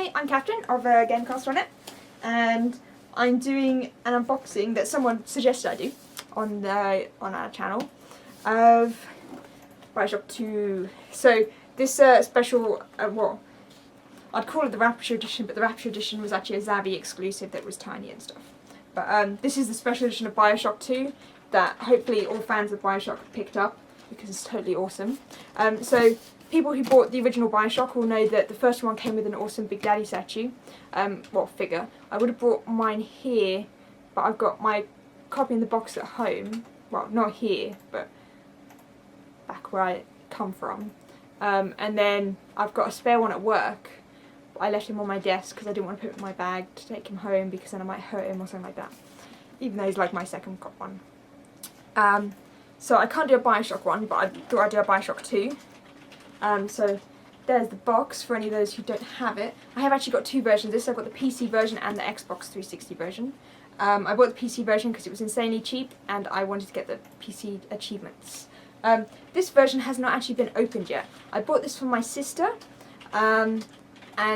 Hi, I'm Catherine of Gamecast, and I'm doing an unboxing that someone suggested I do on our channel of BioShock 2. So this special, well, I'd call it the Rapture edition, but the Rapture edition was actually a Zavvi exclusive that was tiny and stuff. But this is the special edition of BioShock 2 that hopefully all fans of BioShock picked up because it's totally awesome. So people who bought the original BioShock will know that the first one came with an awesome Big Daddy statue, well, figure. I would have brought mine here, but I've got my copy in the box at home. Well, not here, but back where I come from. And then I've got a spare one at work. I left him on my desk because I didn't want to put it in my bag to take him home because then I might hurt him or something like that. Even though he's like my second cop one. So I can't do a BioShock one, but I thought I'd do a BioShock 2. So there's the box for any of those who don't have it. I have actually got two versions. I've got the PC version and the Xbox 360 version. I bought the PC version because it was insanely cheap and I wanted to get the PC achievements. This version has not actually been opened yet. I bought this from my sister, and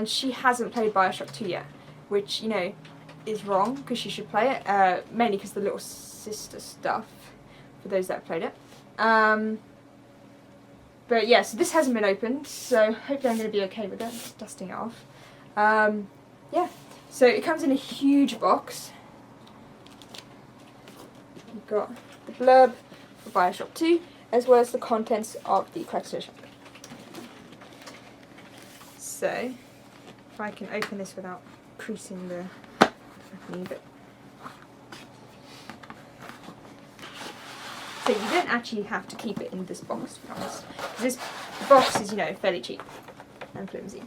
she hasn't played BioShock 2 yet, which, you know, is wrong because she should play it, mainly because the little sister stuff, for those that have played it. But yeah, so this hasn't been opened, so hopefully I'm going to be okay with it. Just dusting it off. Yeah, so it comes in a huge box. You've got the blurb for BioShock 2, as well as the contents of the collector's edition. So, if I can open this without creasing the opening bit. So you don't actually have to keep it in this box, to be honest. This box is, you know, fairly cheap and flimsy.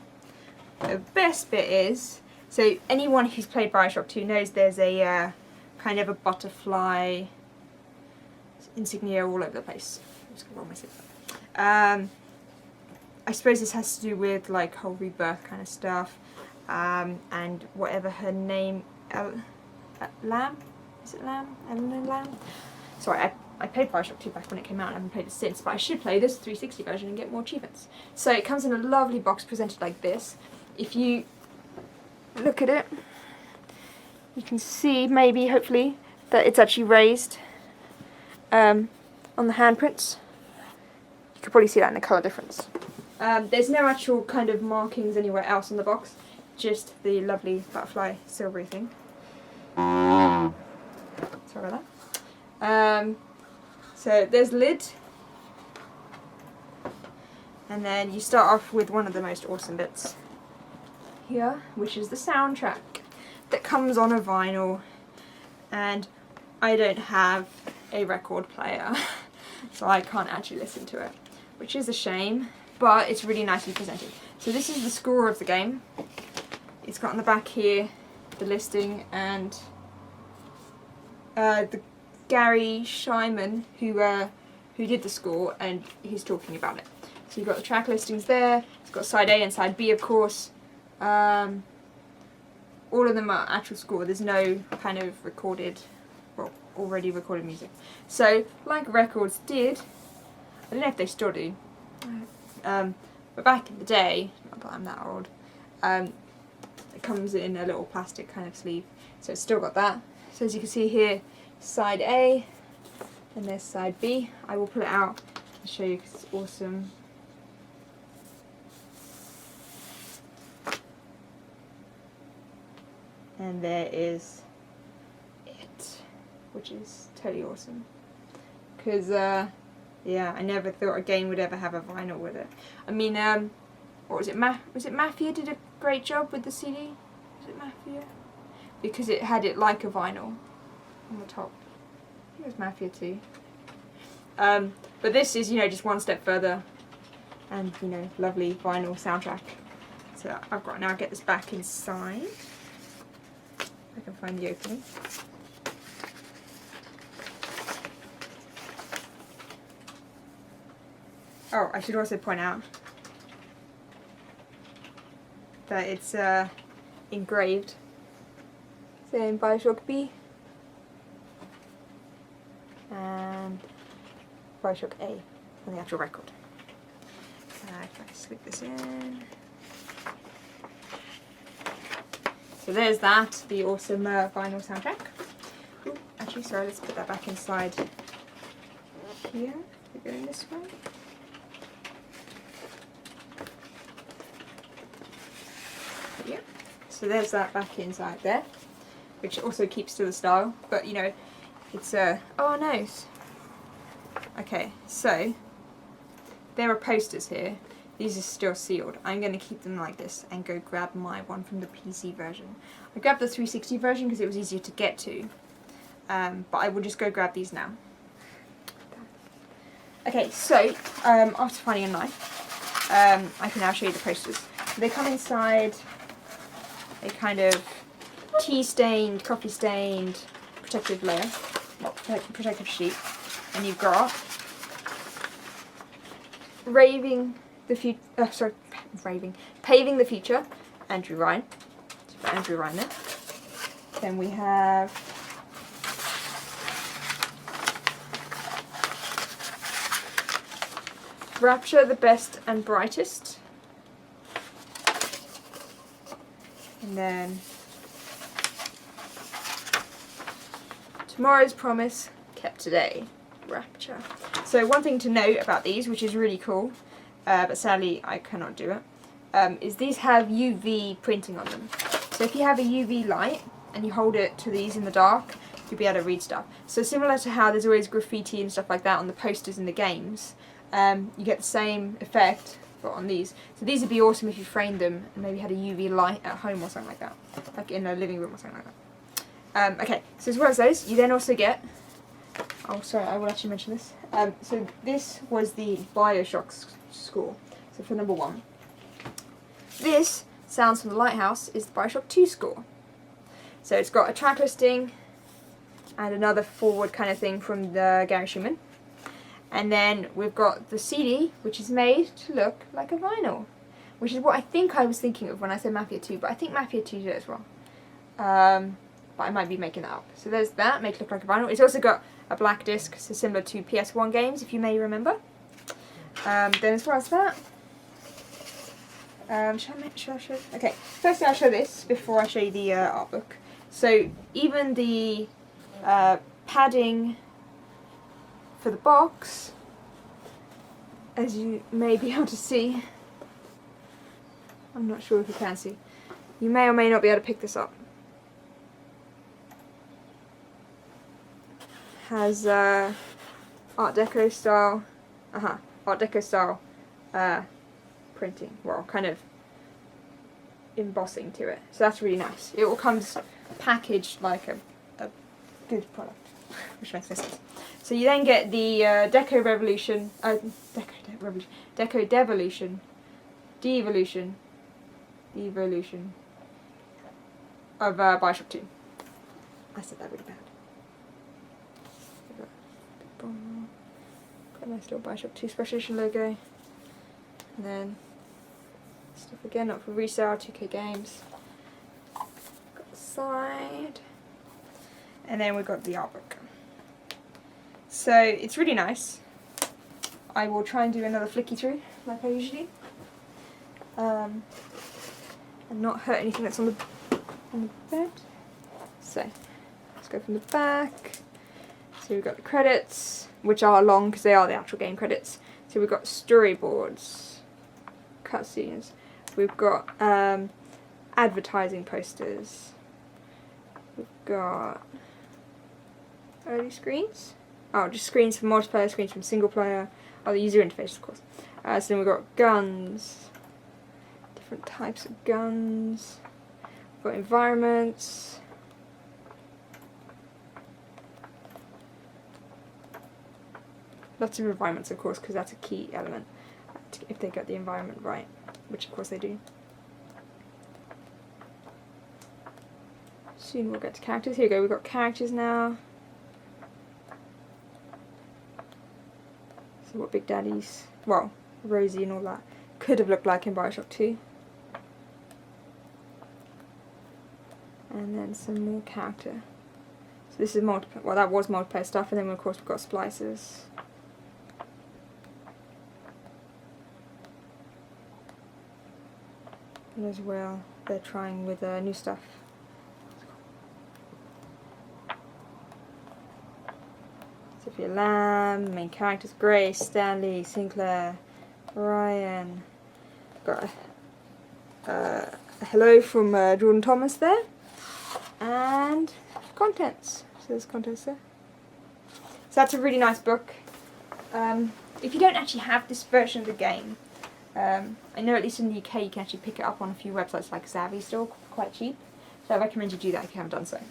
The best bit is, so anyone who's played BioShock 2 knows there's a kind of a butterfly insignia all over the place. I'm just gonna roll my zip. I suppose this has to do with like whole rebirth kind of stuff, and whatever her name, Lamb? Is it Lamb? Eleanor Lamb? Sorry, I played BioShock 2 back when it came out and I haven't played it since, but I should play this 360 version and get more achievements. So it comes in a lovely box presented like this. If you look at it, you can see, maybe, hopefully, that it's actually raised on the handprints. You can probably see that in the colour difference. There's no actual kind of markings anywhere else on the box, just the lovely butterfly silvery thing. Sorry about that. So there's the lid, and then you start off with one of the most awesome bits here, which is the soundtrack that comes on a vinyl, and I don't have a record player, so I can't actually listen to it, which is a shame, but it's really nicely presented. So this is the score of the game. It's got on the back here the listing and the Gary Shyman who did the score, and he's talking about it. So you've got the track listings there. It's got side A and side B, of course. All of them are actual score. There's no kind of recorded, well, already recorded music. So like records did, I don't know if they still do, but back in the day, not that I'm that old, it comes in a little plastic kind of sleeve. So it's still got that. So as you can see here, side A, and there's side B. I will pull it out and show you because it's awesome. And there is it, which is totally awesome. Because, yeah, I never thought a game would ever have a vinyl with it. I mean, what was it? Was it Mafia did a great job with the CD? Was it Mafia? Because it had it like a vinyl on the top. I think it was Mafia 2. But this is, you know, just one step further, and, you know, lovely vinyl soundtrack. So I've got to now get this back inside. If I can find the opening. Oh, I should also point out that it's engraved, saying BioShock B and BioShock A on the actual record. If I slip this in. So there's that, the awesome vinyl soundtrack. Ooh, actually, sorry, let's put that back inside here. We're going this way. Yeah. So there's that back inside there, which also keeps to the style, but you know, it's oh no. Okay, so there are posters here. These are still sealed. I'm going to keep them like this and go grab my one from the PC version. I grabbed the 360 version because it was easier to get to, but I will just go grab these now. Okay, so after finding a knife, I can now show you the posters. They come inside a kind of tea-stained, coffee-stained protective layer, protective sheet, and you've got Paving the Future, Andrew Ryan. So Andrew Ryan there. Then we have Rapture, the Best and Brightest. And then Tomorrow's Promise, Kept Today, Rapture. So one thing to note about these, which is really cool, but sadly I cannot do it, is these have UV printing on them. So if you have a UV light and you hold it to these in the dark, you'll be able to read stuff. So similar to how there's always graffiti and stuff like that on the posters in the games, you get the same effect but on these. So these would be awesome if you framed them and maybe had a UV light at home or something like that, like in a living room or something like that. Okay, so as well as those, you then also get, oh sorry, I will actually mention this. So this was the BioShock score, so for number 1. This, Sounds from the Lighthouse, is the BioShock 2 score. So it's got a track listing and another forward kind of thing from the Gary Schumann. And then we've got the CD, which is made to look like a vinyl, which is what I think I was thinking of when I said Mafia 2, but I think Mafia 2 did it as well. But I might be making that up. So there's that, make it look like a vinyl. It's also got a black disc, so similar to PS1 games, if you may remember. Then as well as that, should I show? Okay, firstly I'll show this before I show you the art book. So even the padding for the box, as you may be able to see, I'm not sure if you can see, you may or may not be able to pick this up, has Art Deco style, Art Deco style printing, well, kind of embossing to it. So that's really nice. It all comes packaged like a good product, which makes no sense. So you then get the Deco Devolution of BioShock 2. I said that really bad. Got a nice little BioShock 2 Special Edition logo. And then stuff again, up for resale, 2K Games. Got the side. And then we've got the art book. So it's really nice. I will try and do another flicky through, like I usually do. And not hurt anything that's on the bed. So let's go from the back. So we've got the credits, which are long because they are the actual game credits. So we've got storyboards, cutscenes. We've got advertising posters. We've got early screens. Oh, just screens from multiplayer, screens from single player. Oh, the user interface, of course. So then we've got guns, different types of guns. We've got environments. Lots of environments, of course, because that's a key element if they get the environment right, which of course they do. Soon we'll get to characters. Here we go, we've got characters now. So what Big Daddy's, well, Rosie and all that could have looked like in BioShock 2. And then some more character. So this is multiplayer, well that was multiplayer stuff, and then of course we've got Splicers. And as well, they're trying with new stuff Sophia Lamb, main characters, Grace, Stanley, Sinclair, Ryan. Got a hello from Jordan Thomas there. And contents. So there's contents there. So that's a really nice book. If you don't actually have this version of the game, I know at least in the UK you can actually pick it up on a few websites like Zavvi still, quite cheap. So I recommend you do that if you haven't done so.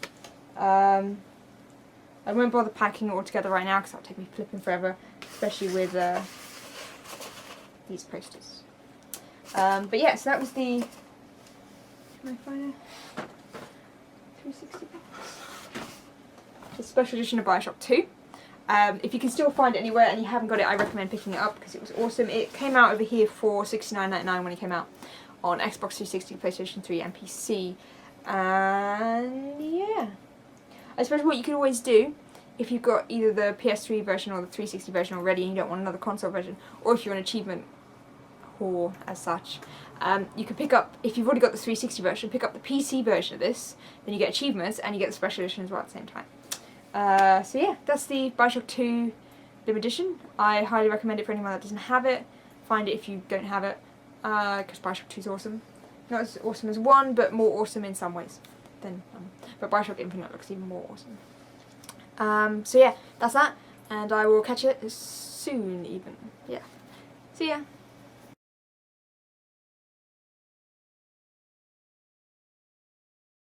I won't bother packing it all together right now because that'll take me flipping forever, especially with these posters. But yeah, so that was the... Can I find it? 360 bucks. The special edition of BioShock 2. If you can still find it anywhere and you haven't got it, I recommend picking it up because it was awesome. It came out over here for $69.99 when it came out on Xbox 360, PlayStation 3 and PC. And yeah. I suppose what you can always do, if you've got either the PS3 version or the 360 version already and you don't want another console version, or if you're an achievement whore as such, you can pick up, if you've already got the 360 version, pick up the PC version of this, then you get achievements and you get the special edition as well at the same time. So yeah, that's the BioShock 2 Limited Edition. I highly recommend it for anyone that doesn't have it. Find it if you don't have it, because BioShock 2 is awesome. Not as awesome as 1, but more awesome in some ways than but BioShock Infinite looks even more awesome. So yeah, that's that, and I will catch you soon even. Yeah. See ya.